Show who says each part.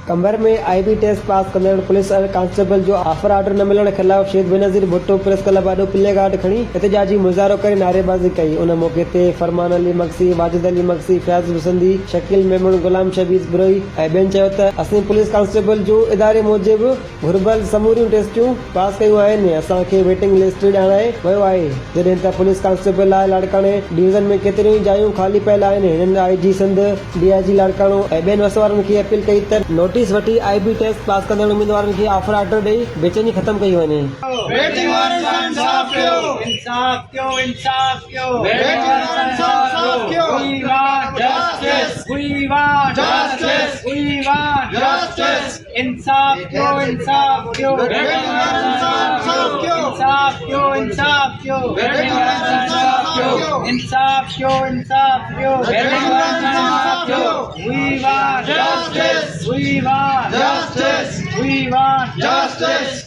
Speaker 1: क़म्बर में IB test pass ڪندڙ police constable जो ऑफर ऑर्डर न मिलण ख़िलाफ़ शेख बेनज़ीर भुट्टो प्रेस क्लब आॾो प्ले कार्ड खणी एहतजाजी मुज़ाहिरो करे नारेबाज़ी कई। उन मौक़े ते फरमान अली मक्सी, वाजिद अली मक्सी, फैज़ हुसैनी, शकील मेमून, गुलाम शबीज़ बुरोई ऐं ॿियनि चयो त असीं पुलिस कांस्टेबल जो इदारे मूजिबि घुर्बल समूरियूं टेस्टियूं पास कयूं आहिनि। असांखे वेटिंग लिस्ट ॼाणाए वियो आहे। जॾहिं त पुलिस कांस्टेबल लाइ लाड़काणे डिवीज़न में केतिरियूं ई जायूं ख़ाली पियल आहिनि। हिननि IG सिंध, DIG लाड़काणो ऐं ॿियनि वसवारनि खे अपील कई त नोटिस वठी IB टेस्ट पास कंदड़ उम्मीदवारनि खे ऑफर ऑर्डर ॾेई बेचैनी ख़तम कई वञे।
Speaker 2: We want justice.